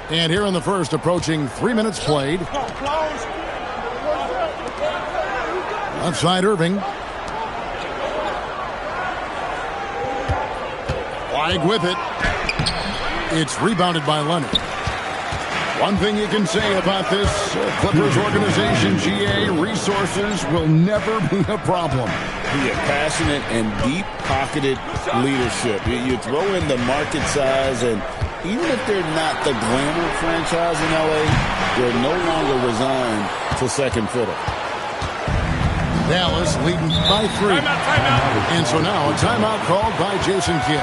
And here in the first, approaching 3 minutes played. Outside Irving. Flag with it. It's rebounded by Leonard. One thing you can say about this Clippers organization, GA, resources will never be a problem. He had passionate and deep-pocketed leadership. You throw in the market size, and even if they're not the glamour franchise in L.A., they're no longer resigned to second fiddle. Dallas leading by 3. And so now a timeout called by Jason Kidd.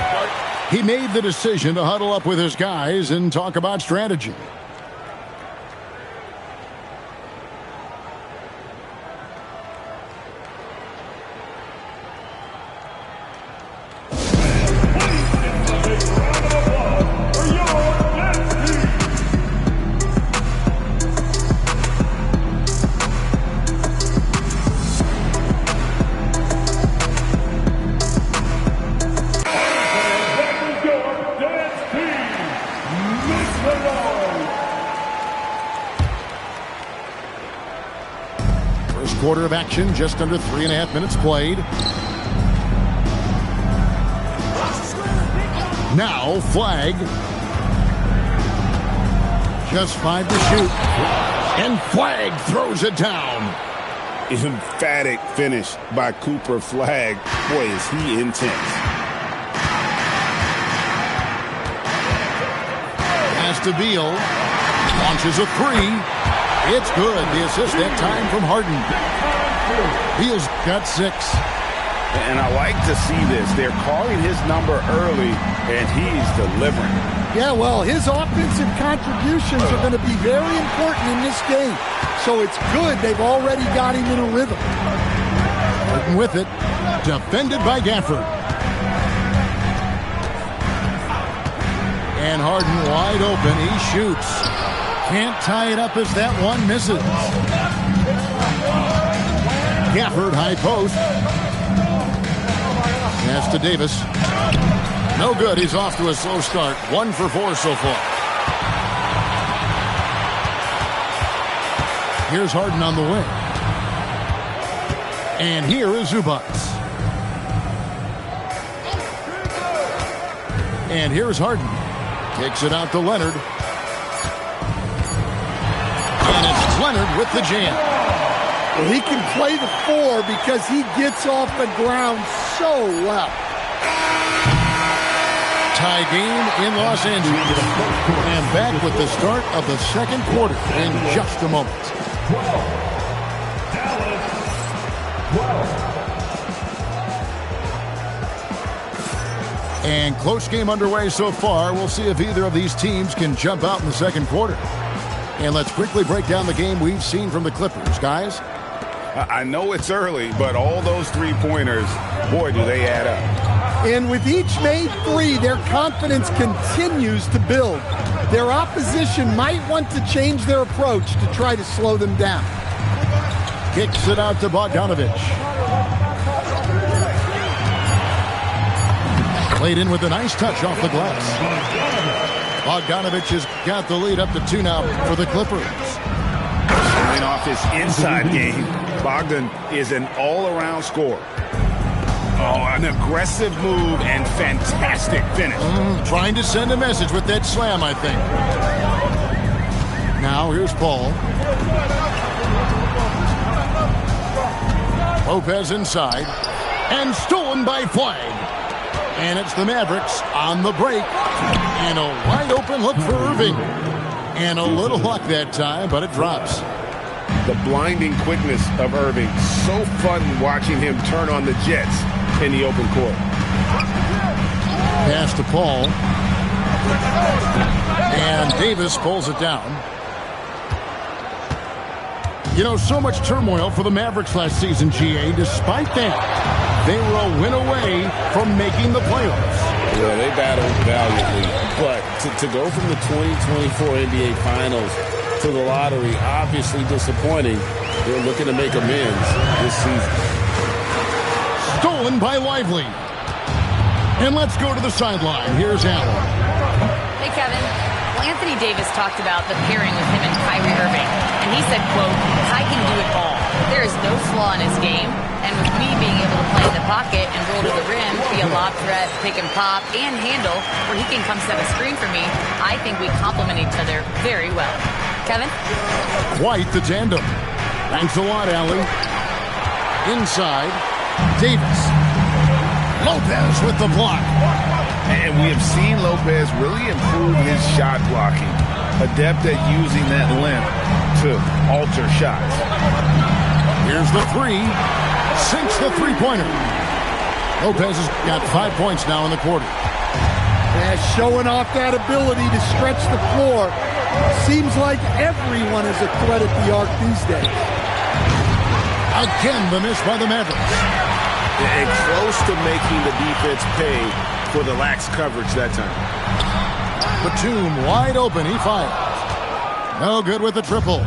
He made the decision to huddle up with his guys and talk about strategy. Quarter of action, just under 3.5 minutes played. Now flag. Just 5 to shoot. And Flag throws it down. Emphatic finish by Cooper Flag. Boy, is he intense. Pass to Beal. Launches a 3. It's good. The assist that time from Harden. Beal's got 6. And I like to see this. They're calling his number early, and he's delivering. Yeah, well, his offensive contributions are going to be very important in this game. So it's good they've already got him in a rhythm. Harden with it. Defended by Gafford. And Harden wide open. He shoots. Can't tie it up as that one misses. Gafford, high post. Pass to Davis. No good. He's off to a slow start. 1 for 4 so far. Here's Harden on the wing. And here is Zubac. And here's Harden. Kicks it out to Leonard. And it's Leonard with the jam. Well, he can play the 4 because he gets off the ground so well. Tie game in Los Angeles. And back with the start of the second quarter in just a moment. And close game underway so far. We'll see if either of these teams can jump out in the second quarter. And let's quickly break down the game we've seen from the Clippers, guys. I know it's early, but all those three-pointers, boy, do they add up. And with each made 3, their confidence continues to build. Their opposition might want to change their approach to try to slow them down. Kicks it out to Bogdanovic. Played in with a nice touch off the glass. Bogdanovic has got the lead up to 2 now for the Clippers. Showing off his inside game, Bogdan is an all-around scorer. Oh, an aggressive move and fantastic finish. Trying to send a message with that slam, I think. Now here's Paul. Lopez inside. And stolen by Flag. And it's the Mavericks on the break. And a wide open look for Irving. And a little luck that time, but it drops. The blinding quickness of Irving. So fun watching him turn on the Jets in the open court. Pass to Paul. And Davis pulls it down. You know, so much turmoil for the Mavericks last season, GA. Despite that, they were a win away from making the playoffs. Yeah, they battled valiantly. But to go from the 2024 NBA Finals to the lottery, obviously disappointing. They're looking to make amends this season. Stolen by Lively. And let's go to the sideline. Here's Allen. Hey, Kevin. Glance Anthony Davis talked about the pairing with him and Kyrie Irving, and he said, quote, "Kai can do it all. There is no flaw in his game, and with me being able to play in the pocket and roll to the rim, be a lob threat, pick and pop, and handle, where he can come set a screen for me, I think we complement each other very well." Kevin? Quite the tandem. Thanks a lot, Allie. Inside, Davis. Lopez with the block. And we have seen Lopez really improve his shot blocking. Adept at using that length to alter shots. Here's the three. Sinks the three-pointer. Lopez has got 5 points now in the quarter. Yeah, showing off that ability to stretch the floor. Seems like everyone is a threat at the arc these days. Again, the miss by the Mavericks. And close to making the defense pay for the lax coverage that time. Batum wide open. He fires. No good with the triple.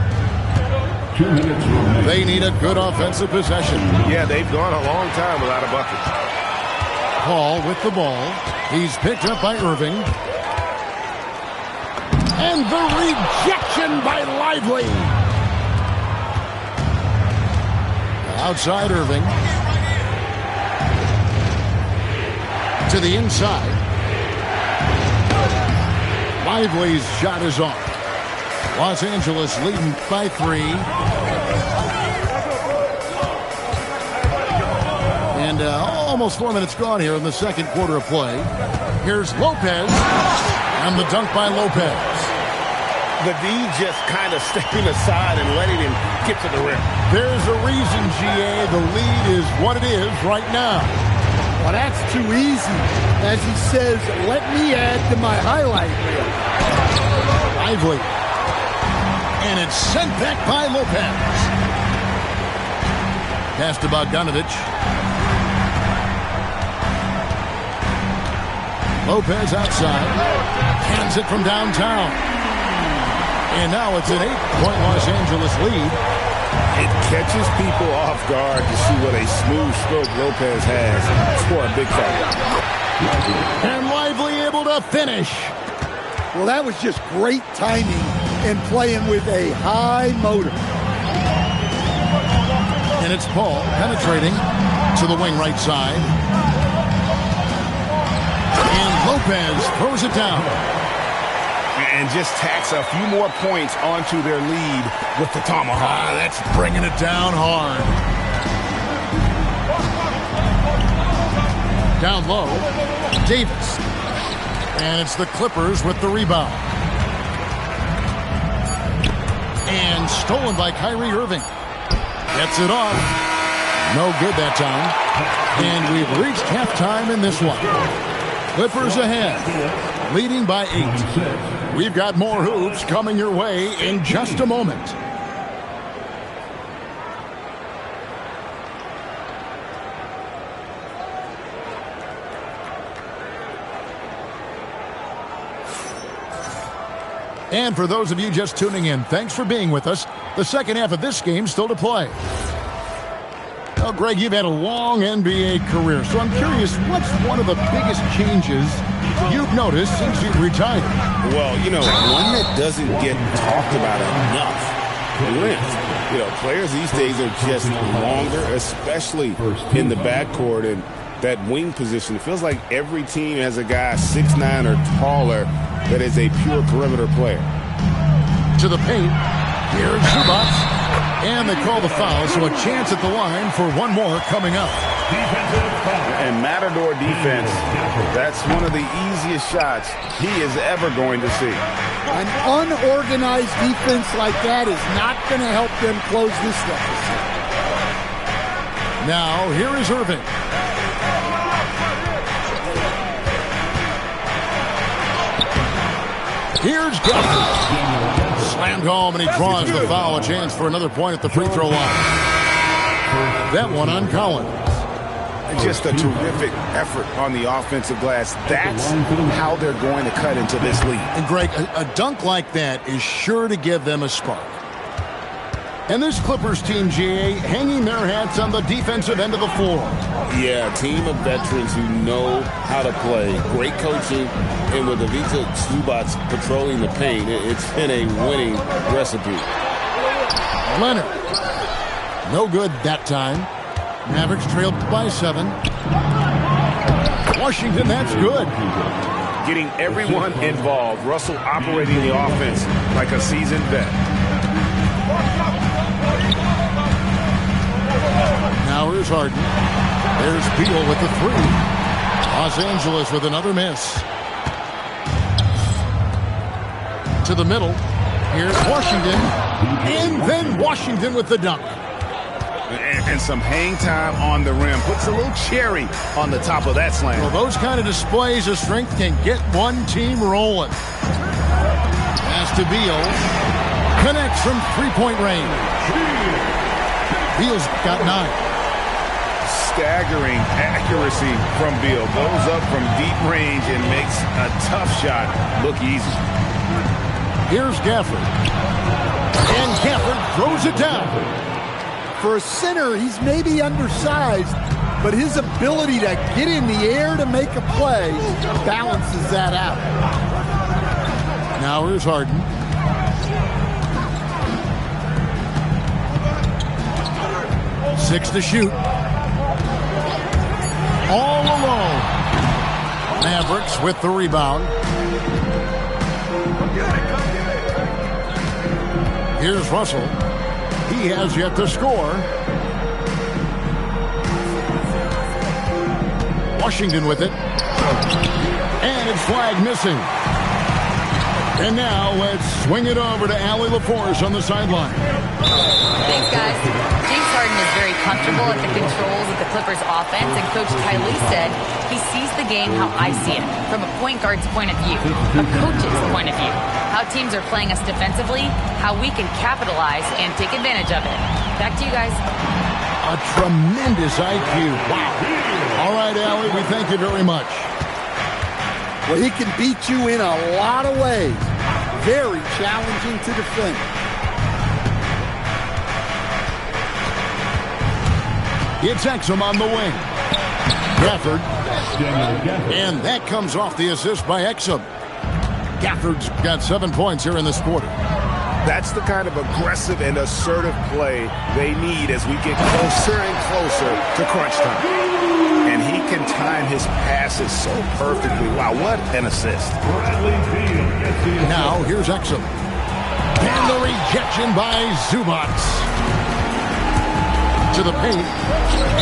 2 minutes remaining. They need a good offensive possession. Yeah, they've gone a long time without a bucket. Paul with the ball. He's picked up by Irving. And the rejection by Lively. Outside Irving. To the inside. Lively's shot is off. Los Angeles leading by 3. And almost 4 minutes gone here in the second quarter of play. Here's Lopez. And the dunk by Lopez. The D just kind of stepping aside and letting him get to the rim. There's a reason, GA, the lead is what it is right now. Well, that's too easy. As he says, let me add to my highlight reel. Lively. And it's sent back by Lopez. Pass to Bogdanovich. Lopez outside. Hands it from downtown. And now it's an 8-point Los Angeles lead. It catches people off guard to see what a smooth stroke Lopez has for a big fighter. And Lively able to finish. Well, that was just great timing and playing with a high motor. And it's Paul penetrating to the wing right side. And Lopez throws it down. And just tacks a few more points onto their lead with the tomahawk. That's bringing it down hard. Down low, Davis. And it's the Clippers with the rebound. And stolen by Kyrie Irving. Gets it off. No good that time. And we've reached halftime in this one. Clippers ahead, leading by 8. We've got more hoops coming your way in just a moment. And for those of you just tuning in, thanks for being with us. The second half of this game still to play. Well, Greg, you've had a long NBA career, so I'm curious, what's one of the biggest changes you've noticed since you've retired? Well, you know, one that doesn't get talked about enough, length. You know, players these days are just longer, especially in the backcourt and that wing position. It feels like every team has a guy 6'9" or taller that is a pure perimeter player. To the paint, here's Zubac. And they call the foul, so a chance at the line for one more coming up. And Matador defense, that's one of the easiest shots he is ever going to see. An unorganized defense like that is not going to help them close this deficit. Now, here is Irving. Here's Guthrie. Slammed home, and he draws the foul. A chance for another point at the free throw line. That one on Collins. Just a terrific effort on the offensive glass. That's how they're going to cut into this lead. And Greg, a dunk like that is sure to give them a spark. And this Clippers team, GA, hanging their hats on the defensive end of the floor. Yeah, a team of veterans who know how to play. Great coaching, and with Ivica Zubac patrolling the paint, it's been a winning recipe. Leonard. No good that time. Mavericks trailed by 7. Washington, that's good. Getting everyone involved. Russell operating the offense like a seasoned vet. Now here's Harden. There's Beal with the 3. Los Angeles with another miss. To the middle. Here's Washington. And then Washington with the dunk. And some hang time on the rim. Puts a little cherry on the top of that slam. Well, those kind of displays of strength can get one team rolling. Pass to Beal. Connects from three-point range. Beal's got 9. Staggering accuracy from Beal. Goes up from deep range and makes a tough shot look easy. Here's Gafford. And Gafford throws it down. For a center, he's maybe undersized, but his ability to get in the air to make a play balances that out. Now here's Harden. Six to shoot. All alone. Mavericks with the rebound. Here's Russell. He has yet to score. Washington with it. And it's flag missing. And now let's swing it over to Allie LaForce on the sideline. Thanks, guys. James Harden is very comfortable at the controls of the Clippers offense, and Coach Kylie said he sees the game how I see it, from a point guard's point of view, a coach's point of view, how teams are playing us defensively, how we can capitalize and take advantage of it. Back to you guys. A tremendous IQ. Wow. All right, Allie, we thank you very much. Well, he can beat you in a lot of ways. Very challenging to defend. It's Exum on the wing. Gafford. And that comes off the assist by Exum. Gafford's got 7 points here in this quarter. That's the kind of aggressive and assertive play they need as we get closer and closer to crunch time. And he can time his passes so perfectly. Wow, what an assist. Now, here's Exum. And the rejection by Zubac. To the paint.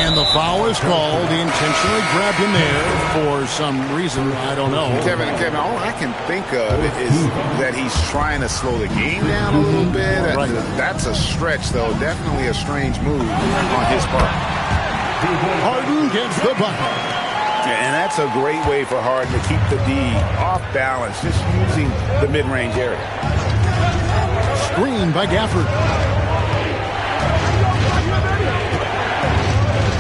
And the foul is called. He intentionally grabbed him there for some reason. I don't know. Kevin, all I can think of is that he's trying to slow the game down a little bit. Right. That's a stretch, though. Definitely a strange move on his part. Harden gets the bucket. And that's a great way for Harden to keep the D off balance, just using the mid-range area. Screen by Gafford.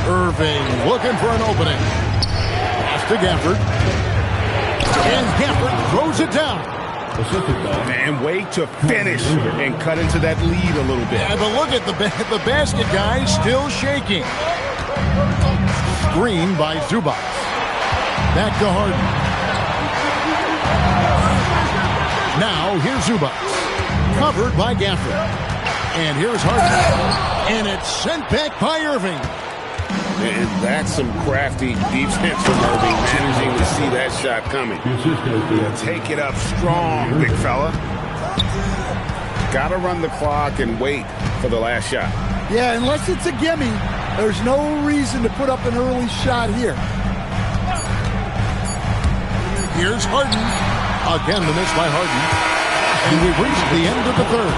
Irving looking for an opening. Pass to Gafford. And Gafford throws it down. And wait to finish and cut into that lead a little bit. Yeah, but look at the basket guy still shaking. Screen by Zubac. Back to Harden. Now here's Zubac. Covered by Gafford. And here's Harden. And it's sent back by Irving. And that's some crafty defense from Irving, managing to see that shot coming. Take it up strong, big fella. Got to run the clock and wait for the last shot. Yeah, unless it's a gimme, there's no reason to put up an early shot here. Here's Harden. Again, the miss by Harden. And we've reached the end of the third.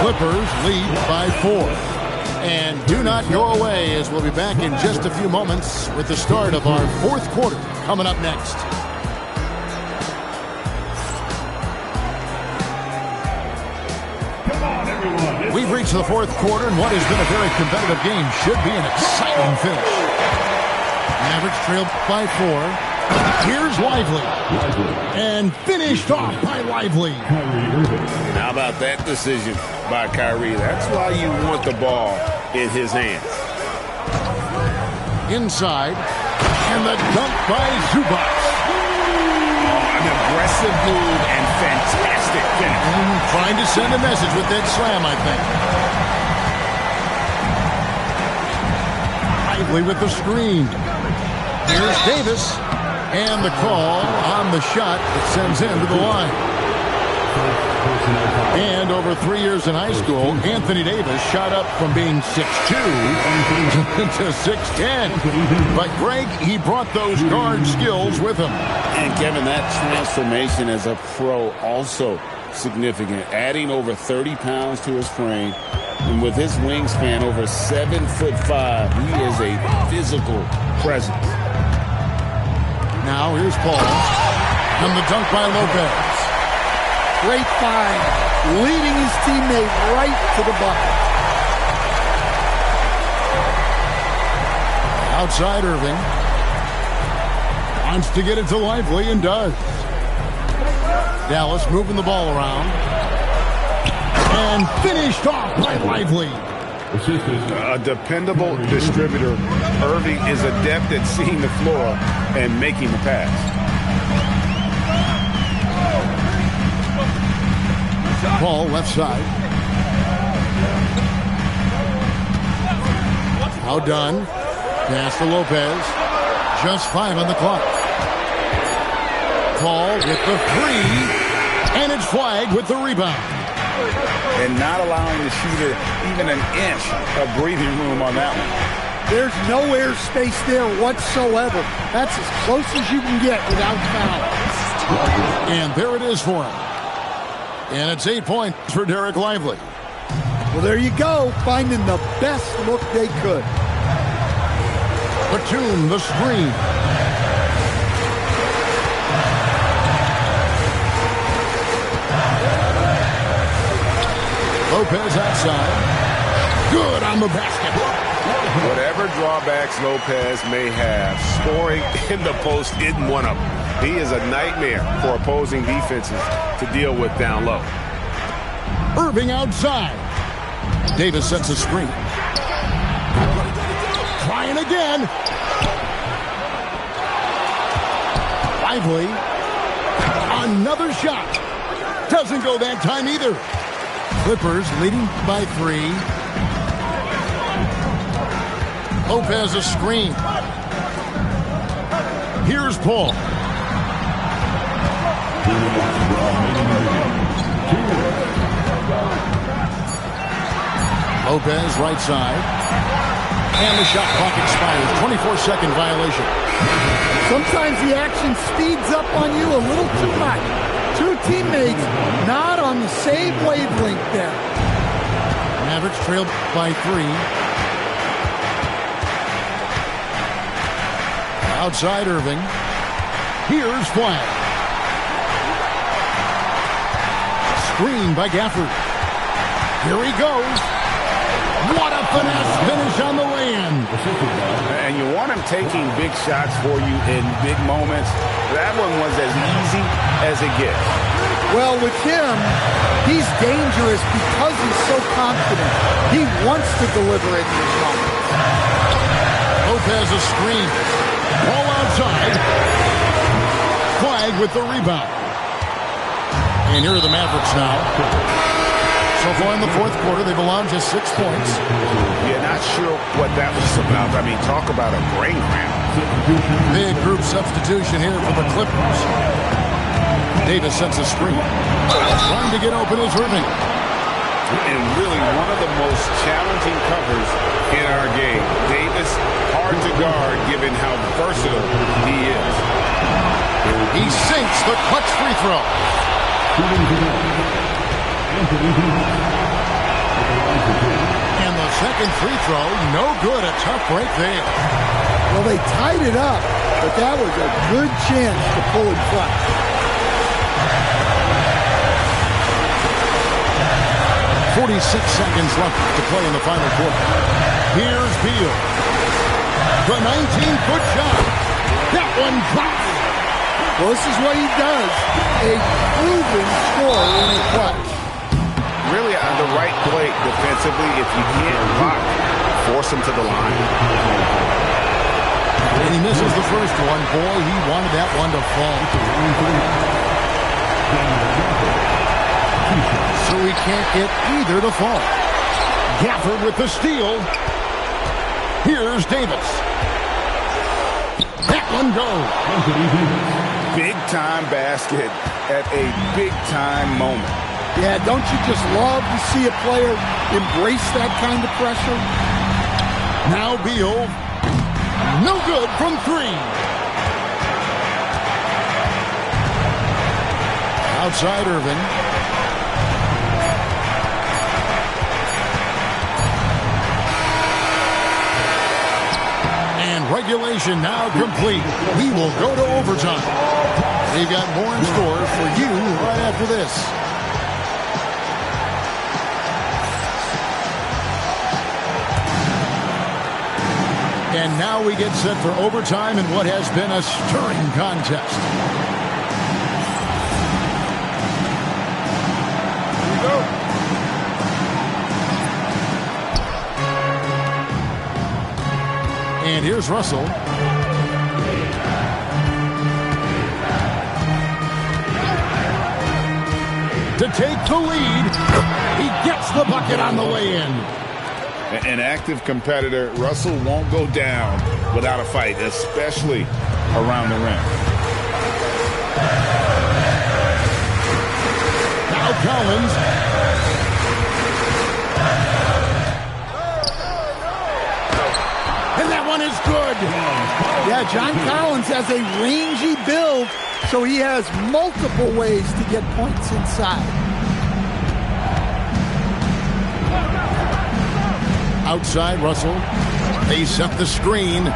Clippers lead by 4. And do not go away, as we'll be back in just a few moments with the start of our fourth quarter coming up next. We've reached the fourth quarter, and what has been a very competitive game should be an exciting finish. Mavericks trailed by 4. Here's Lively. And finished off by Lively. How about that decision by Kyrie? That's why you want the ball in his hands. Inside. And the dunk by Zubac. An aggressive move and fantastic finish. Trying to send a message with that slam, I think. Lively with the screen. Here's Davis. And the call on the shot that sends him to the line. And over 3 years in high school, Anthony Davis shot up from being 6'2" to 6'10". But Greg, he brought those guard skills with him. And Kevin, that transformation as a pro also significant. Adding over 30 pounds to his frame. And with his wingspan over 7'5", he is a physical presence. Now here's Paul. And the dunk by Lopez. Great find, leading his teammate right to the bucket. Outside Irving. Wants to get it to Lively and does. Dallas moving the ball around. And finished off by Lively. A dependable distributor. Irving is adept at seeing the floor and making the pass. Paul left side. Now done. Pass to Lopez. Just 5 on the clock. Paul with the 3. And it's flagged with the rebound. And not allowing the shooter even an inch of breathing room on that one. There's no air space there whatsoever. That's as close as you can get without foul. And there it is for him. And it's 8 points for Derek Lively. Well, there you go, finding the best look they could. Batum, the screen. Lopez outside. Good on the basket. Whatever drawbacks Lopez may have, scoring in the post isn't one of them. He is a nightmare for opposing defenses to deal with down low. Irving outside. Davis sets a screen. Trying again. Lively. Another shot. Doesn't go that time either. Clippers leading by 3. Lopez a screen. Here's Paul. Lopez right side. And the shot clock expires. 24-second violation. Sometimes the action speeds up on you a little too much. Two teammates not on the same wavelength there. Mavericks trailed by 3. Outside Irving. Here's Flag. Screen by Gafford. Here he goes. What a finesse finish on the lay-in. And you want him taking big shots for you in big moments. That one was as easy as it gets. Well, with him, he's dangerous because he's so confident. He wants to deliver it in these moments. Lopez a screen. Ball outside. Flag with the rebound. And here are the Mavericks now. So far in the fourth quarter, they've allowed just 6 points. Yeah, not sure what that was about. I mean, talk about a brain cramp. Big group substitution here for the Clippers. Davis sets a screen. Trying to get open is Irving. And really one of the most challenging covers in our game. Davis, hard to guard given how versatile he is. He sinks the clutch free throw. And the second free throw, no good. A tough break there. Well, they tied it up, but that was a good chance to pull in front. .46 seconds left to play in the final quarter. Here's Beal. The 19-foot shot. That one drops. Well, this is what he does. A proven scorer in the clutch. Really on the right play defensively. If you can't block, force him to the line. And he misses the first one. Boy, he wanted that one to fall. So he can't get either to fall. Gafford with the steal. Here's Davis. That one goes. Big-time basket at a big-time moment. Yeah, don't you just love to see a player embrace that kind of pressure? Now Beal. No good from three. Outside Irving. And regulation now complete. We will go to overtime. They've got more in store for you right after this. And now we get set for overtime in what has been a stirring contest. Here we go. And here's Russell. To take the lead. He gets the bucket on the way in. An active competitor, Russell won't go down without a fight, especially around the rim. Now Collins. And that one is good. Yeah, John Collins has a rangy build, so he has multiple ways to get points inside. Outside Russell. They set the screen. No,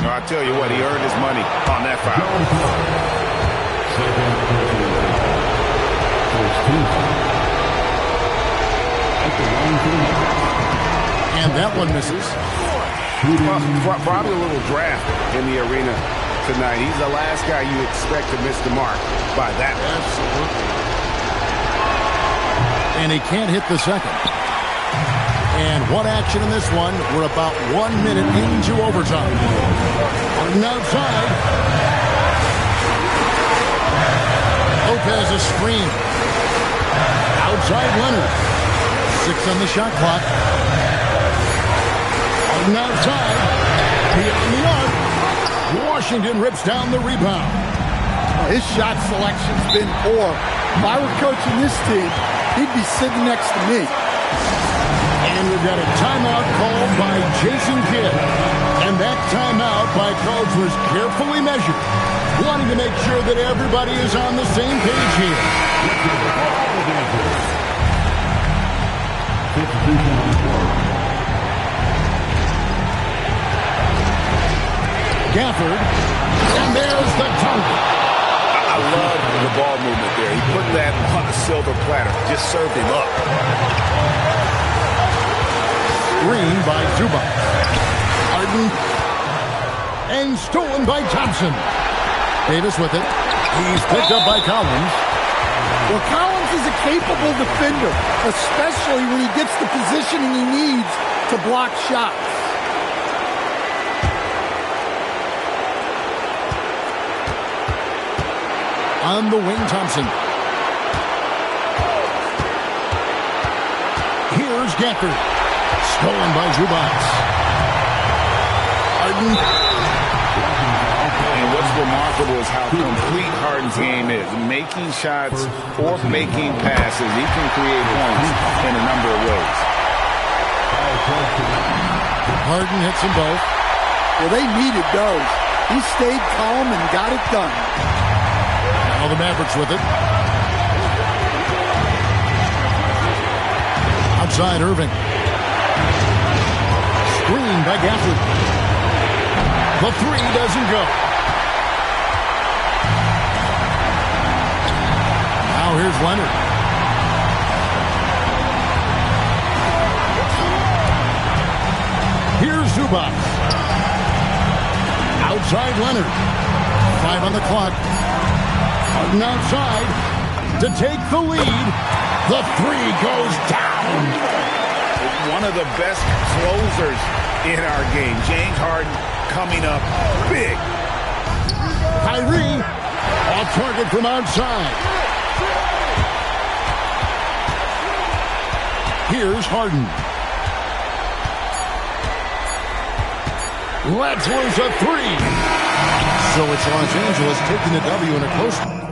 I tell you what, he earned his money on that foul. And that one misses. Well, probably a little draft in the arena tonight. He's the last guy you expect to miss the mark by that much. Absolutely. And he can't hit the second. And what action in this one? We're about 1 minute into overtime. Harden outside. Lopez a screen. Outside Leonard. 6 on the shot clock. Harden outside. Beyond the arc. Washington rips down the rebound. His shot selection's been poor. If I were coaching this team, he'd be sitting next to me. And we've got a timeout called by Jason Kidd. And that timeout by Coach was carefully measured, wanting to make sure that everybody is on the same page here. Gafford. And there's the dunk. I love the ball movement there. He put that on a silver platter. Just served him up. Screen by Zubac. Harden. And stolen by Thompson. Davis with it. He's picked up by Collins. Well, Collins is a capable defender, especially when he gets the positioning he needs to block shots. On the wing, Thompson. Here's Gafford. Stolen by Zubac. Harden. And what's remarkable is how complete Harden's game is. Making shots or making passes. He can create points in a number of ways. Harden hits them both. Well, they needed those. He stayed calm and got it done. Now the Mavericks with it. Outside Irving. Screen by Gafford. The three doesn't go. Now here's Leonard. Here's Zubac. Outside Leonard. 5 on the clock. Harden outside to take the lead. The three goes down. One of the best closers in our game. James Harden coming up big. Kyrie off target from outside. Here's Harden. Lets loose a three. So it's Los Angeles taking the W in a close one.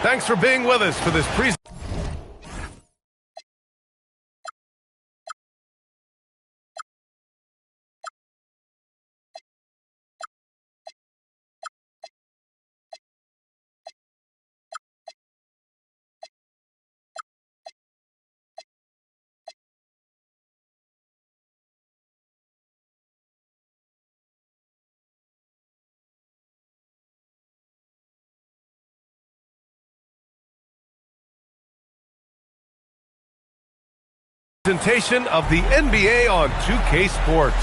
Thanks for being with us for this presentation. Of the NBA on 2K Sports.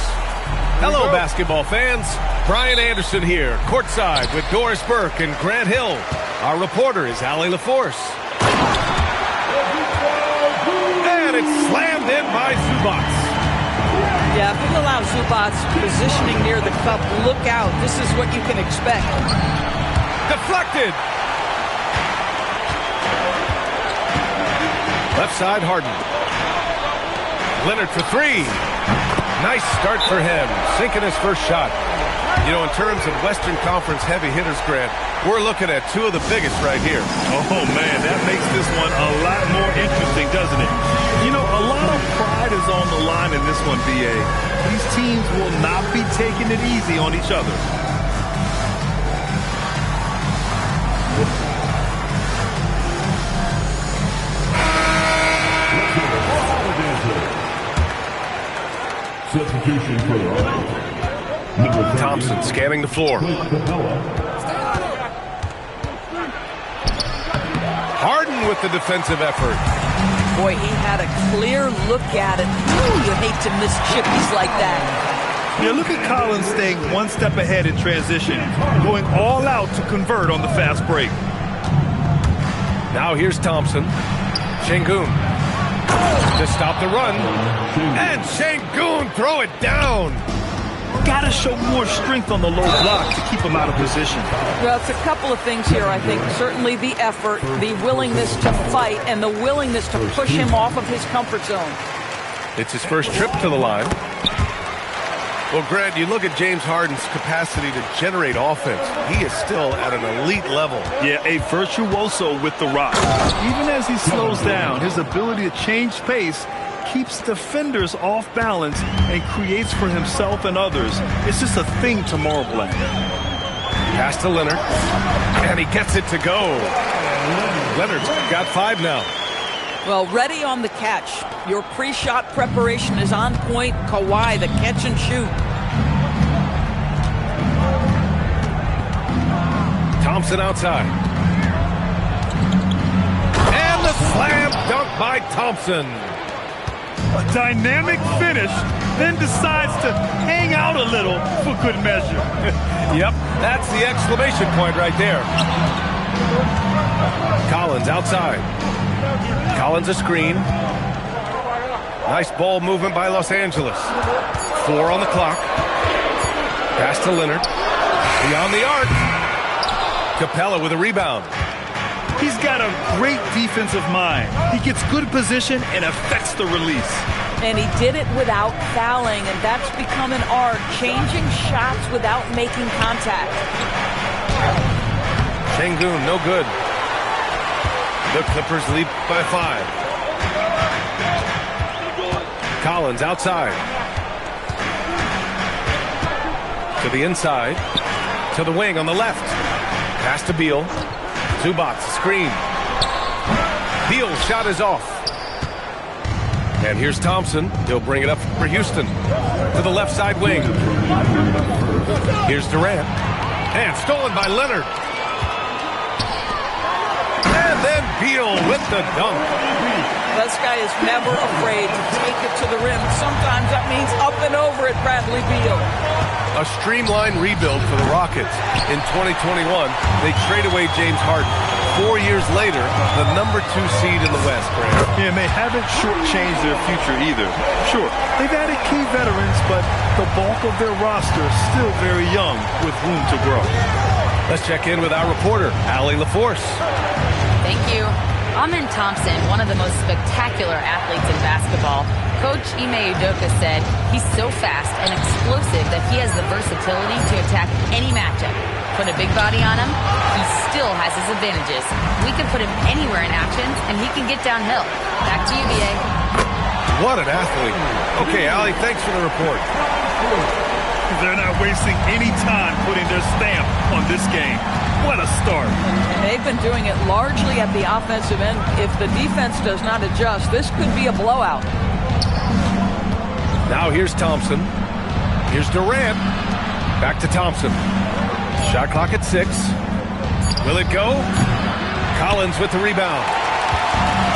Hello, basketball fans. Brian Anderson here, courtside with Doris Burke and Grant Hill. Our reporter is Allie LaForce. And it's slammed in by Zubac. Yeah, if you allow Zubac positioning near the cup, look out. This is what you can expect. Deflected. Left side, Harden. Leonard for three. Nice start for him, sinking his first shot. You know, in terms of Western Conference heavy hitters, Grant, we're looking at two of the biggest right here. Oh, man, that makes this one a lot more interesting, doesn't it? You know, a lot of pride is on the line in this one, B.A. These teams will not be taking it easy on each other. Substitution for Thompson scanning the floor. Harden with the defensive effort. Boy, he had a clear look at it. Ooh, you hate to miss chippies like that. Yeah, look at Collins staying one step ahead in transition, going all out to convert on the fast break. Now here's Thompson. Şengün to stop the run. And Şengün throw it down. Got to show more strength on the low block to keep him out of position. Well, it's a couple of things here, I think. Certainly the effort, the willingness to fight, and the willingness to push him off of his comfort zone. It's his first trip to the line. Well, Grant, you look at James Harden's capacity to generate offense. He is still at an elite level. Yeah, a virtuoso with the rock. Even as he slows down, his ability to change pace keeps defenders off balance and creates for himself and others. It's just a thing to marvel at. Pass to Leonard, and he gets it to go. Leonard's got 5 now. Well, ready on the catch. Your pre-shot preparation is on point. Kawhi, the catch and shoot. Thompson outside. And the slam dunk by Thompson. A dynamic finish, then decides to hang out a little for good measure. Yep, that's the exclamation point right there. Collins outside. Collins a screen. Nice ball movement by Los Angeles. 4 on the clock. Pass to Leonard. Beyond the arc. Capella with a rebound. He's got a great defensive mind. He gets good position and affects the release. And he did it without fouling, and that's become an art, changing shots without making contact. Şengün, no good. The Clippers lead by 5. Collins outside. To the inside. To the wing on the left. Pass to Beal. Zubac, screen. Beal's shot is off. And here's Thompson. He'll bring it up for Houston. To the left side wing. Here's Durant. And stolen by Leonard. And then Beal with the dunk. This guy is never afraid to take it to the rim. Sometimes that means up and over at Bradley Beal. A streamlined rebuild for the Rockets. In 2021, they trade away James Harden. 4 years later, the number 2 seed in the West, Grant. Yeah, and they haven't shortchanged their future either. Sure, they've added key veterans, but the bulk of their roster is still very young with room to grow. Let's check in with our reporter, Allie LaForce. Thank you. Amen Thompson, one of the most spectacular athletes in basketball. Coach Ime Udoka said he's so fast and explosive that he has the versatility to attack any matchup. Put a big body on him, he still has his advantages. We can put him anywhere in actions, and he can get downhill. Back to you, B.A. What an athlete. Okay, Allie, thanks for the report. They're not wasting any time putting their stamp on this game. What a start. And they've been doing it largely at the offensive end. If the defense does not adjust, this could be a blowout. Now here's Thompson. Here's Durant. Back to Thompson. Shot clock at 6. Will it go? Collins with the rebound.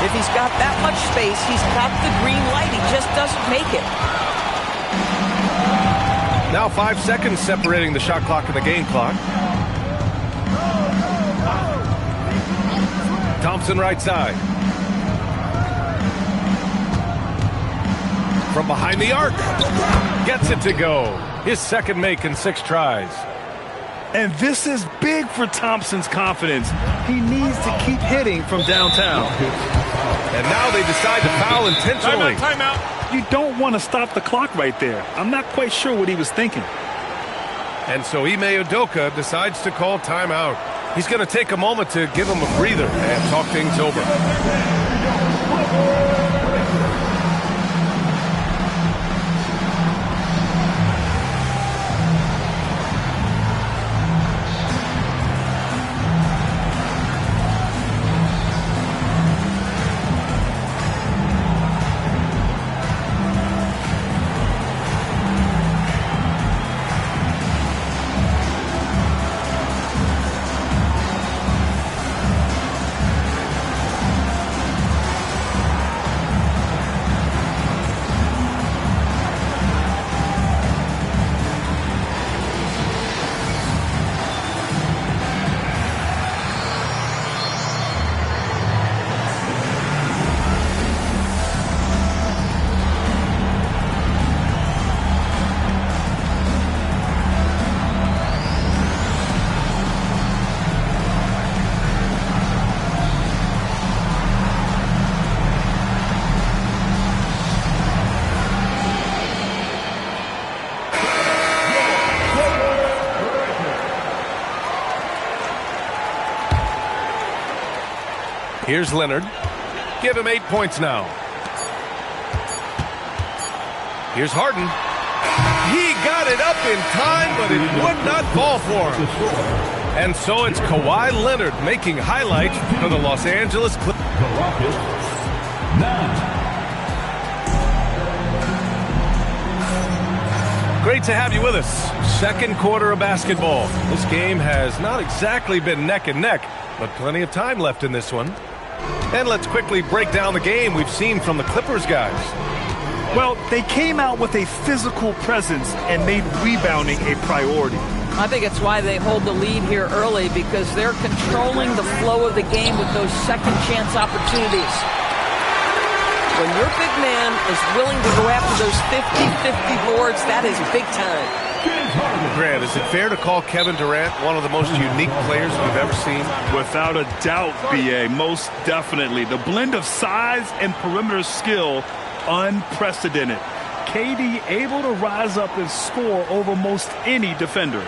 If he's got that much space, he's got the green light. He just doesn't make it. Now 5 seconds separating the shot clock and the game clock. Thompson right side. From behind the arc. Gets it to go. His second make in 6 tries. And this is big for Thompson's confidence. He needs to keep hitting from downtown. And now they decide to foul intentionally. Timeout. You don't want to stop the clock right there. I'm not quite sure what he was thinking. And so Ime Udoka decides to call timeout. He's going to take a moment to give him a breather and talk things over. Here's Leonard. Give him 8 points now. Here's Harden. He got it up in time, but it would not fall for him. And so it's Kawhi Leonard making highlights for the Los Angeles Clippers. Great to have you with us. Second quarter of basketball. This game has not exactly been neck and neck, but plenty of time left in this one. And let's quickly break down the game we've seen from the Clippers guys. Well, they came out with a physical presence and made rebounding a priority. I think it's why they hold the lead here early, because they're controlling the flow of the game with those second chance opportunities. When your big man is willing to go after those 50-50 boards, that is big time. Grant, is it fair to call Kevin Durant one of the most unique players we've ever seen? Without a doubt, B.A., most definitely. The blend of size and perimeter skill, unprecedented. KD able to rise up and score over most any defender.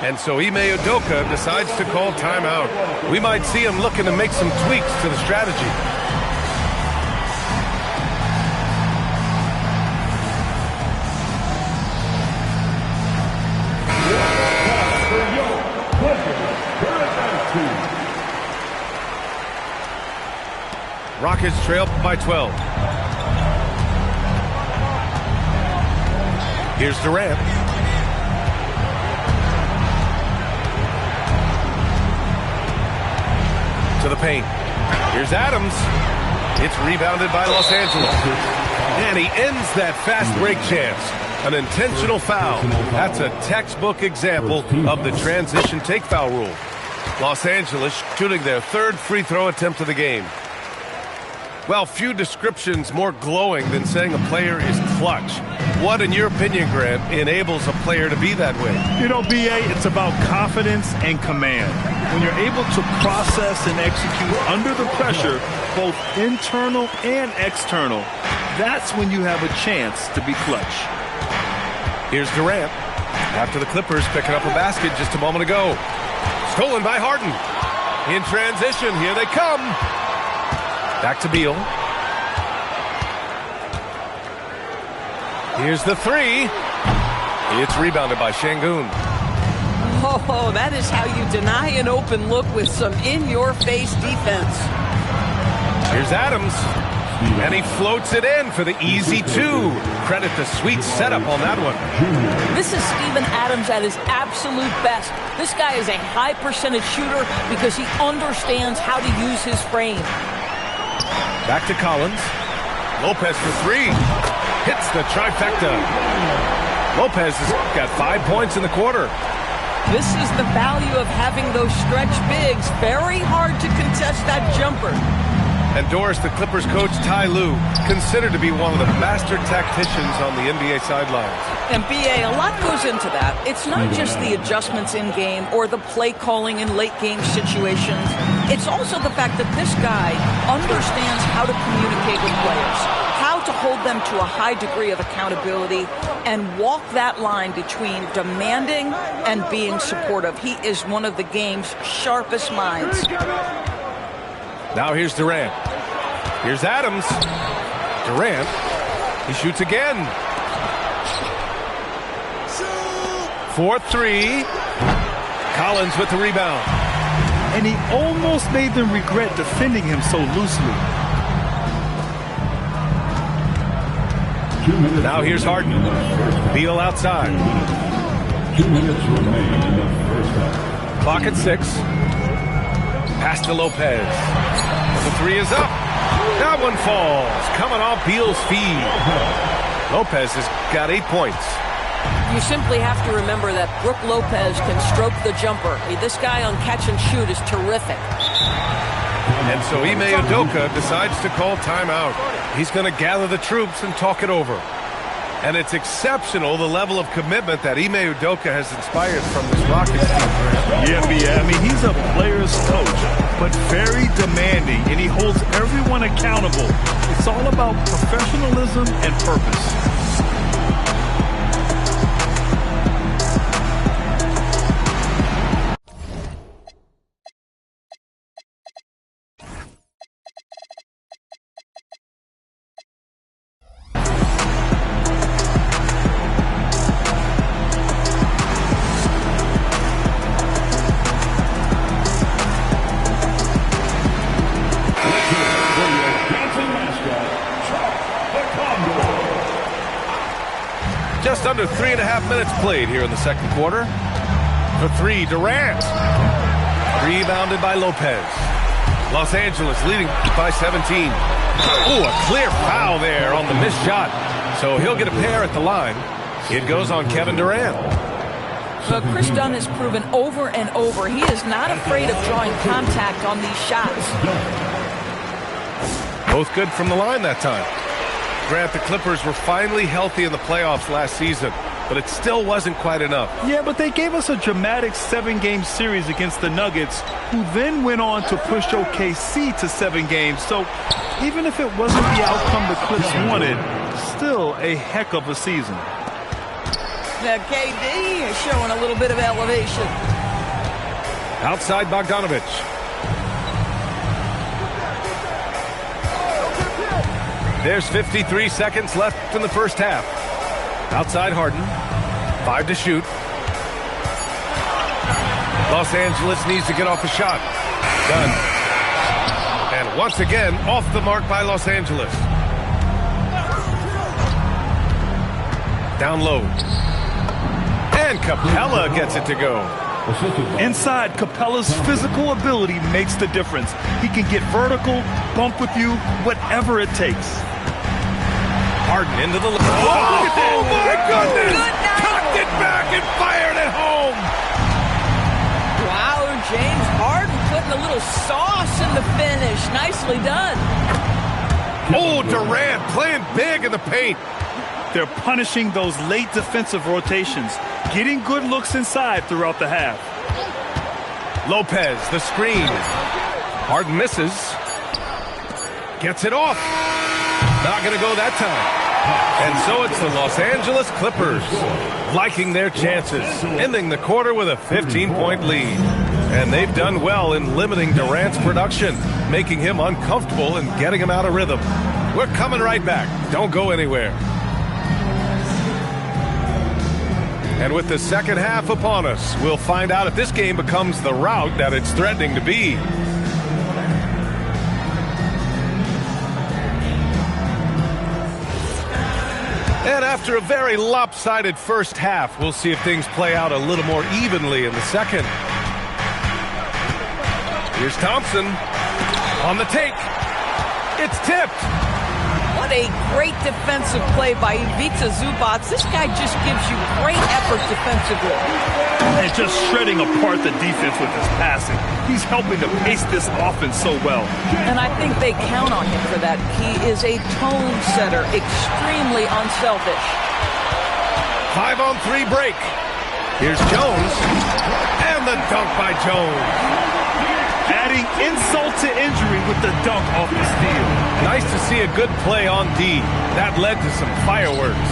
And so Ime Udoka decides to call timeout. We might see him looking to make some tweaks to the strategy. Rockets trail by 12. Here's Durant. To the paint. Here's Adams. It's rebounded by Los Angeles. And he ends that fast break chance. An intentional foul. That's a textbook example of the transition take foul rule. Los Angeles shooting their third free throw attempt of the game. Well, few descriptions more glowing than saying a player is clutch. What, in your opinion, Grant, enables a player to be that way? You know, B.A., it's about confidence and command. When you're able to process and execute under the pressure, both internal and external, that's when you have a chance to be clutch. Here's Durant. After the Clippers picking up a basket just a moment ago. Stolen by Harden. In transition, here they come. Back to Beal. Here's the three. It's rebounded by Şengün. Oh, that is how you deny an open look with some in-your-face defense. Here's Adams. And he floats it in for the easy two. Credit the sweet setup on that one. This is Steven Adams at his absolute best. This guy is a high percentage shooter because he understands how to use his frame. Back to Collins. Lopez for three. Hits the trifecta. Lopez has got 5 points in the quarter. This is the value of having those stretch bigs. Very hard to contest that jumper. And Doris, the Clippers coach Ty Lue, considered to be one of the master tacticians on the NBA sidelines. And BA, a lot goes into that. It's not just the adjustments in game or the play calling in late game situations. It's also the fact that this guy understands how to communicate with players, how to hold them to a high degree of accountability, and walk that line between demanding and being supportive. He is one of the game's sharpest minds. Now here's Durant. Here's Adams. Durant. He shoots again. 4-3. Collins with the rebound. And he almost made them regret defending him so loosely. Now here's Harden. Beal outside. 2 minutes remain in the first half. Clock at 6. Pass to Lopez. The three is up. That one falls. Coming off Beal's feed. Lopez has got 8 points. You simply have to remember that Brook Lopez can stroke the jumper. This guy on catch and shoot is terrific. And so Ime Udoka decides to call timeout. He's going to gather the troops and talk it over. And it's exceptional, the level of commitment that Ime Udoka has inspired from this Rockets team. Yeah, I mean, he's a player's coach, but very demanding, and he holds everyone accountable. It's all about professionalism and purpose. Just under 3.5 minutes played here in the second quarter. For three, Durant. Rebounded by Lopez. Los Angeles leading by 17. Oh, a clear foul there on the missed shot. So he'll get a pair at the line. It goes on Kevin Durant. Well, Chris Dunn has proven over and over he is not afraid of drawing contact on these shots. Both good from the line that time. Grant, the Clippers were finally healthy in the playoffs last season, but it still wasn't quite enough. Yeah, but they gave us a dramatic 7-game series against the Nuggets, who then went on to push OKC to 7 games. So even if it wasn't the outcome the Clips wanted, still a heck of a season. Now KD is showing a little bit of elevation. Outside Bogdanovich. There's 53 seconds left in the first half. Outside Harden. 5 to shoot. Los Angeles needs to get off a shot. Done. And once again, off the mark by Los Angeles. Down low. And Capella gets it to go. Inside, Capella's physical ability makes the difference. He can get vertical, bump with you, whatever it takes. Harden into the... Oh my goodness! Tucked it back and fired it home! Wow, James Harden putting a little sauce in the finish. Nicely done. Oh, Durant playing big in the paint. They're punishing those late defensive rotations, getting good looks inside throughout the half. Lopez, the screen. Harden misses. Gets it off. Not going to go that time. And so it's the Los Angeles Clippers liking their chances, ending the quarter with a 15-point lead. And they've done well in limiting Durant's production, making him uncomfortable and getting him out of rhythm. We're coming right back. Don't go anywhere. And with the second half upon us, we'll find out if this game becomes the rout that it's threatening to be. And after a very lopsided first half, we'll see if things play out a little more evenly in the second. Here's Thompson on the take. It's tipped. What a great defensive play by Ivica Zubac. This guy just gives you great effort defensively. And just shredding apart the defense with his passing. He's helping to pace this offense so well. And I think they count on him for that. He is a tone setter, extremely unselfish. 5-on-3 break. Here's Jones. And the dunk by Jones. Adding insult to injury with the dunk off the steal. Nice to see a good play on D. That led to some fireworks.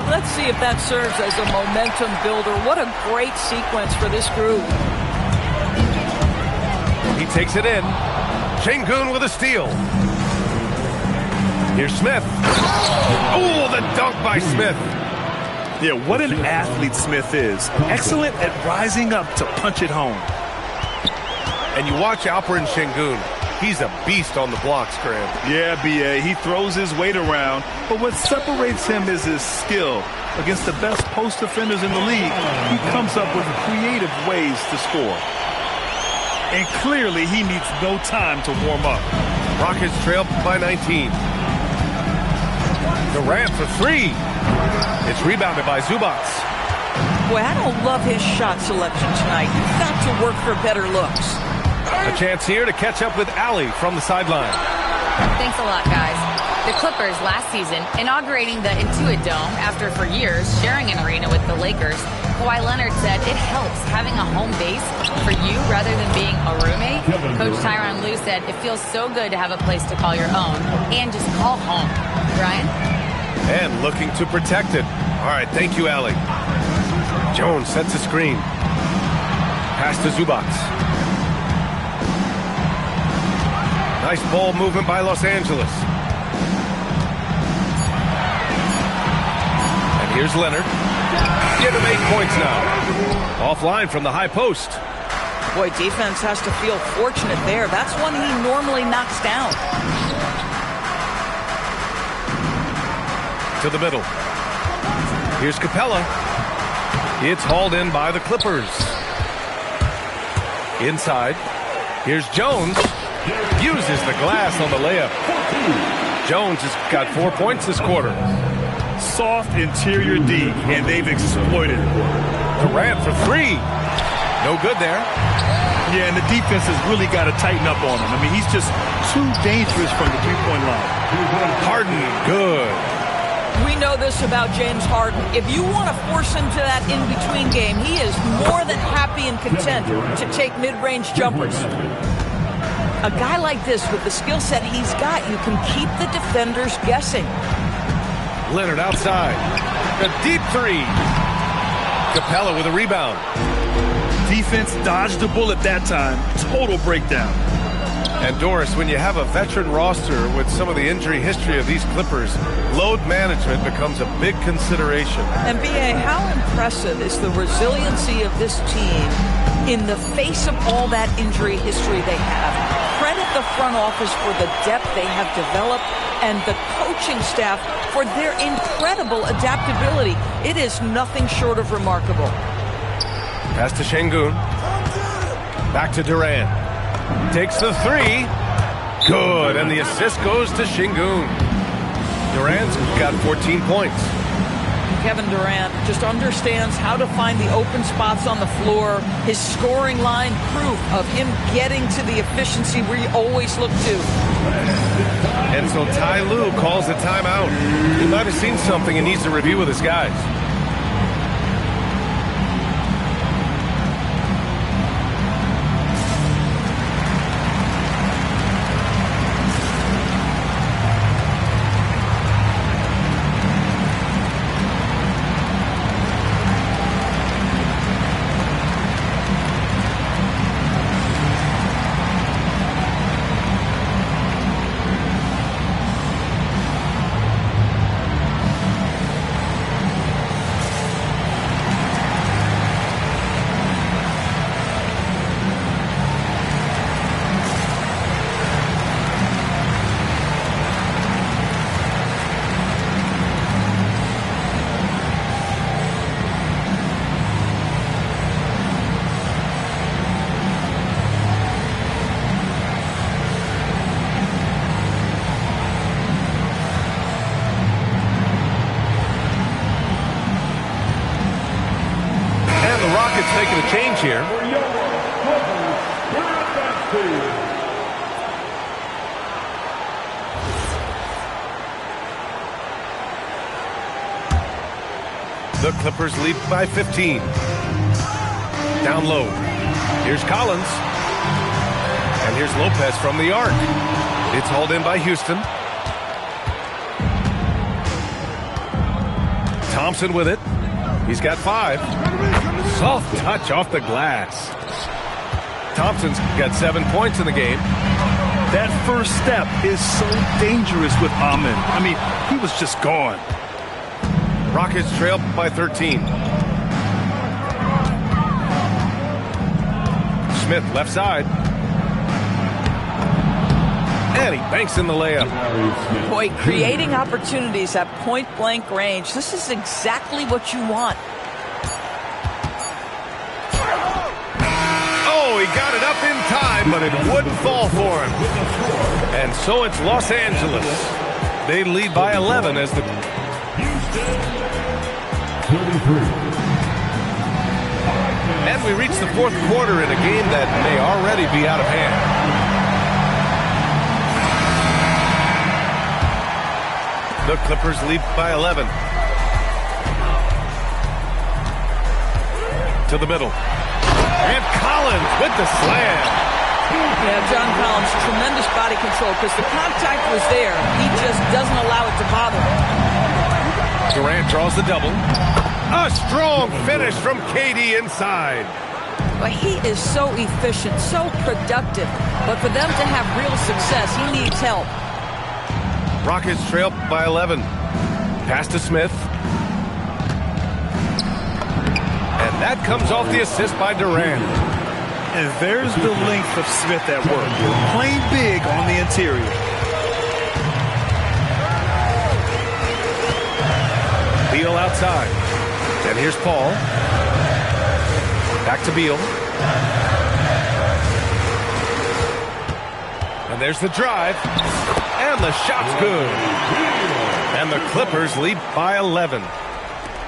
Let's see if that serves as a momentum builder. What a great sequence for this group. He takes it in. Sengun with a steal. Here's Smith. Oh, the dunk by Smith. Yeah, what an athlete Smith is. Excellent at rising up to punch it home. And you watch Alperen Sengun. He's a beast on the blocks, Graham. Yeah, B.A. He throws his weight around, but what separates him is his skill. Against the best post defenders in the league, he comes up with creative ways to score. And clearly, he needs no time to warm up. Rockets trail by 19. Durant for three. It's rebounded by Zubac. Boy, I don't love his shot selection tonight. You've got to work for better looks. A chance here to catch up with Allie from the sideline. Thanks a lot, guys. The Clippers last season inaugurating the Intuit Dome after for years sharing an arena with the Lakers. Kawhi Leonard said it helps having a home base for you rather than being a roommate. Coach Tyronn Lue said it feels so good to have a place to call your own and just call home. Ryan? And looking to protect it. All right, thank you, Allie. Jones sets a screen. Pass to Zubac. Nice ball movement by Los Angeles. And here's Leonard. Give him 8 points now. Offline from the high post. Boy, defense has to feel fortunate there. That's one he normally knocks down. To the middle. Here's Capella. It's hauled in by the Clippers. Inside. Here's Jones. Uses the glass on the layup. Jones has got 4 points this quarter. Soft interior D, and they've exploited it. Durant for three. No good there. Yeah, and the defense has really got to tighten up on him. I mean, he's just too dangerous from the three-point line. Harden, good. We know this about James Harden. If you want to force him to that in-between game, he is more than happy and content to take mid-range jumpers. A guy like this, with the skill set he's got, you can keep the defenders guessing. Leonard outside. A deep three. Capella with a rebound. Defense dodged the bullet that time. Total breakdown. And Doris, when you have a veteran roster with some of the injury history of these Clippers, load management becomes a big consideration. And B.A., how impressive is the resiliency of this team in the face of all that injury history they have? Credit the front office for the depth they have developed and the coaching staff for their incredible adaptability. It is nothing short of remarkable. Pass to Sengun. Back to Durant. Takes the three. Good. And the assist goes to Sengun. Durant's got 14 points. Kevin Durant just understands how to find the open spots on the floor. His scoring line, proof of him getting to the efficiency we always look to. And so Ty Lue calls a timeout. He might have seen something and needs to review with his guys. here. The Clippers lead by 15. Down low. Here's Collins. And here's Lopez from the arc. It's hauled in by Houston. Thompson with it. He's got 5. Soft touch off the glass. Thompson's got 7 points in the game. That first step is so dangerous with Amen. I mean, he was just gone. Rockets trail by 13. Smith left side. And he banks in the layup. Boy, creating opportunities at point-blank range. This is exactly what you want. Oh, he got it up in time, but it wouldn't fall for him. And so it's Los Angeles. They lead by 11 as the... 33. And we reach the fourth quarter in a game that may already be out of hand. The Clippers lead by 11. To the middle. And Collins with the slam. Yeah, John Collins, tremendous body control because the contact was there. He just doesn't allow it to bother him. Durant draws the double. A strong finish from KD inside. But he is so efficient, so productive. But for them to have real success, he needs help. Rockets trail by 11. Pass to Smith. And that comes off the assist by Durant. And there's the length of Smith at work. Playing big on the interior. Beal outside. And here's Paul. Back to Beal. And there's the drive. And the shot's good. And the Clippers lead by 11.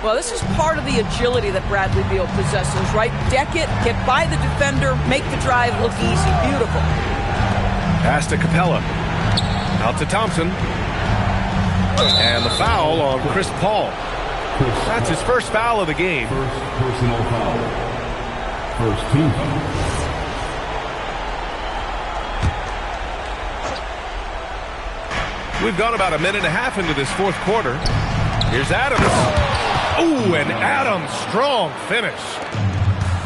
Well, this is part of the agility that Bradley Beal possesses, right? Deck it, get by the defender, make the drive look easy. Beautiful. Pass to Capella. Out to Thompson. And the foul on Chris Paul. That's his first foul of the game. First personal foul. First team foul. We've gone about a minute and a half into this fourth quarter. Here's Adams. Ooh, and Adams, strong finish.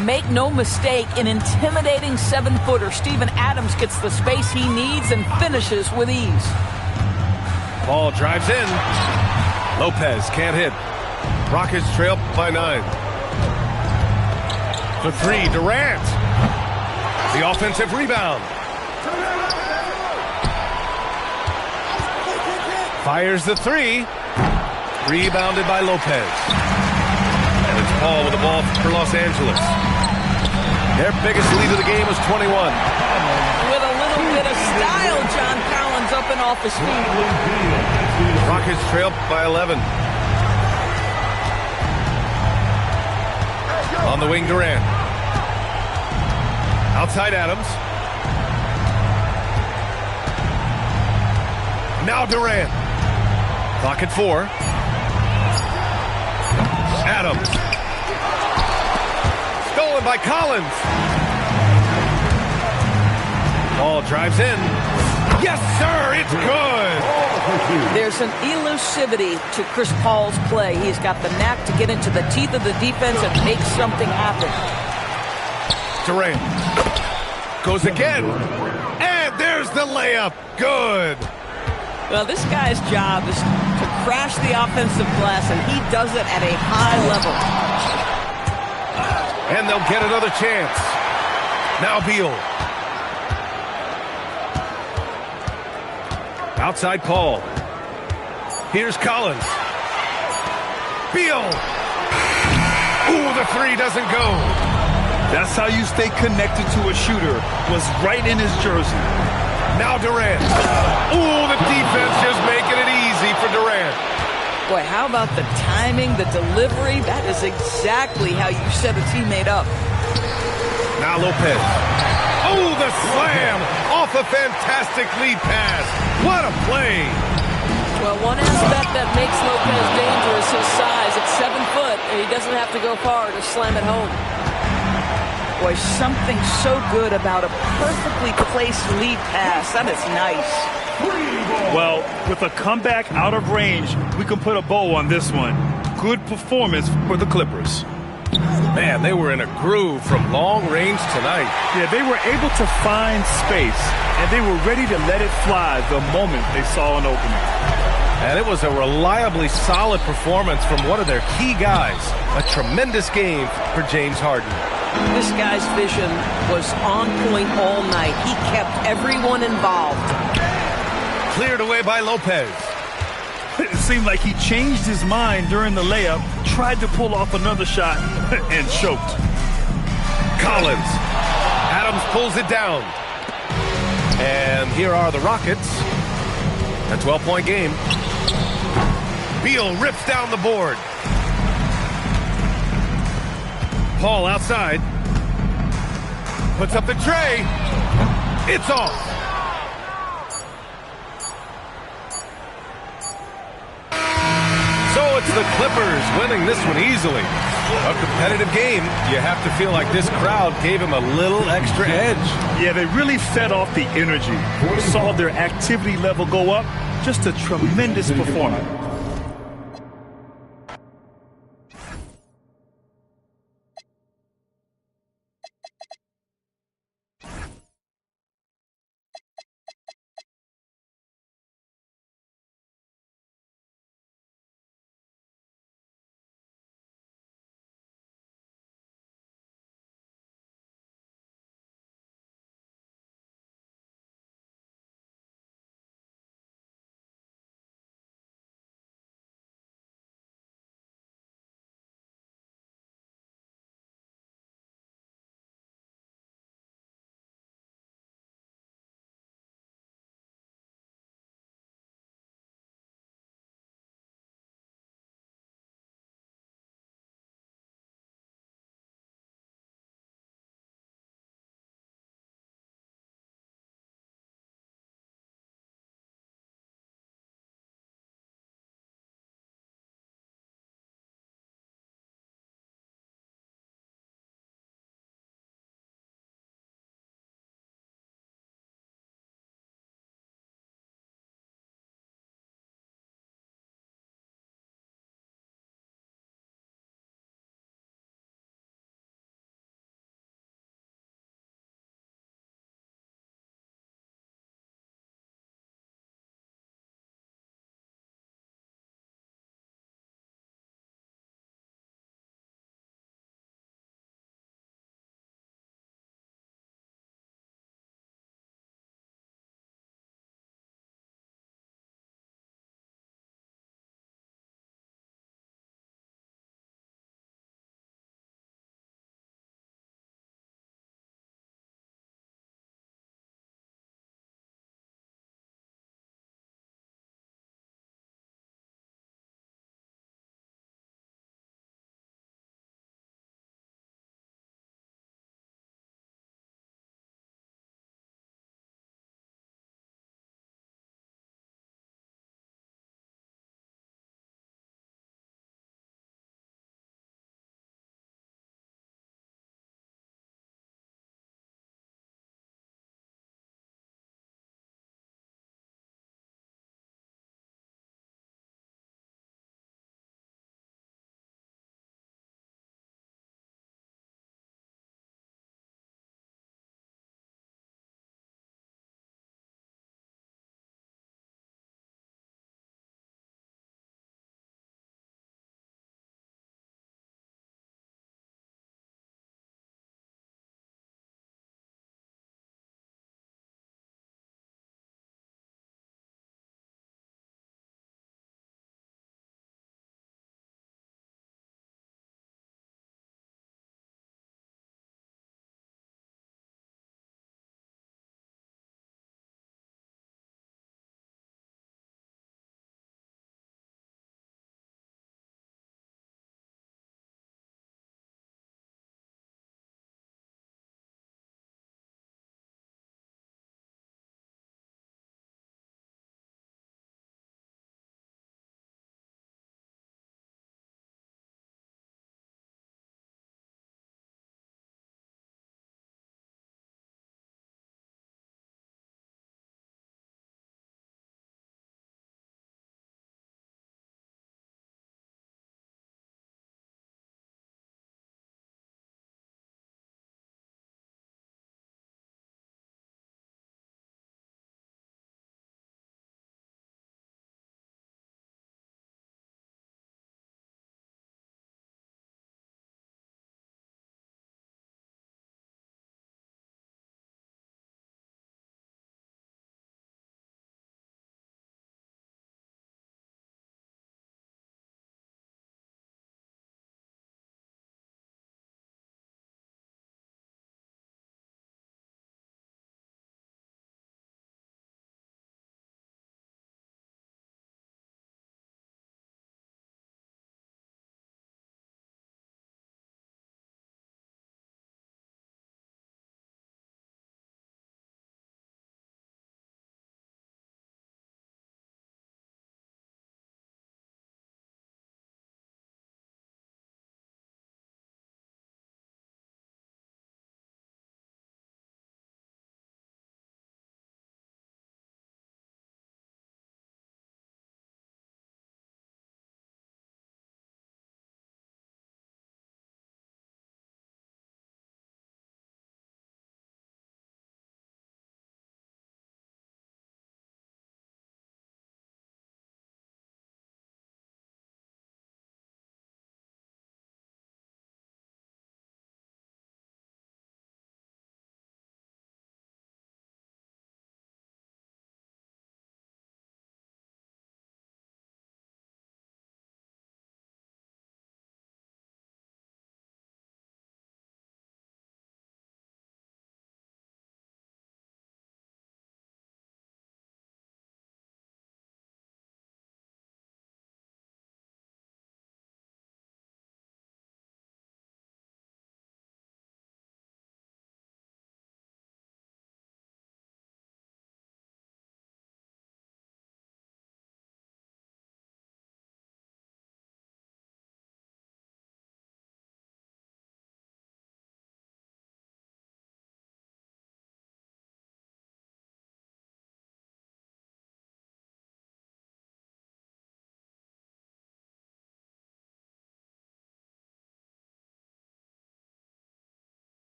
Make no mistake, an intimidating 7-footer. Steven Adams gets the space he needs and finishes with ease. Paul drives in. Lopez can't hit. Rockets trail by 9. For 3, Durant. The offensive rebound. Fires the 3. Rebounded by Lopez. And it's Paul with the ball for Los Angeles. Their biggest lead of the game was 21. With a little bit of style, John Collins up and off his feet. Rockets trail by 11. On the wing, Durant. Outside Adams. Now Durant. Clock at 4. Adams. Stolen by Collins. Ball drives in. Yes, sir, it's good. There's an elusivity to Chris Paul's play. He's got the knack to get into the teeth of the defense and make something happen. Durant goes again. And there's the layup. Good. Well, this guy's job is to crash the offensive glass, and he does it at a high level. And they'll get another chance. Now Beal. Outside Paul. Here's Collins. Beal. Ooh, the 3 doesn't go. That's how you stay connected to a shooter. Was right in his jersey. Now Durant. Ooh, the defense just making it easy for Durant. Boy, how about the timing, the delivery? That is exactly how you set a teammate up. Now Lopez. Oh, the slam off a fantastic lead pass. What a play. Well, one aspect that makes Lopez dangerous is his size. At 7 foot, and he doesn't have to go far to slam it home. Boy, something so good about a perfectly placed lead pass. That is nice. Well, with a comeback out of range, we can put a bow on this one. Good performance for the Clippers. Man, they were in a groove from long range tonight. Yeah, they were able to find space, and they were ready to let it fly the moment they saw an opening. And it was a reliably solid performance from one of their key guys. A tremendous game for James Harden. This guy's vision was on point all night. He kept everyone involved. Cleared away by Lopez. It seemed like he changed his mind during the layup, tried to pull off another shot, and choked. Collins. Adams pulls it down. And here are the Rockets. A 12-point game. Beal rips down the board. Paul outside. Puts up the tray. It's off. So it's the Clippers winning this one easily. A competitive game. You have to feel like this crowd gave him a little extra edge. Yeah, they really fed off the energy. We saw their activity level go up. Just a tremendous performance.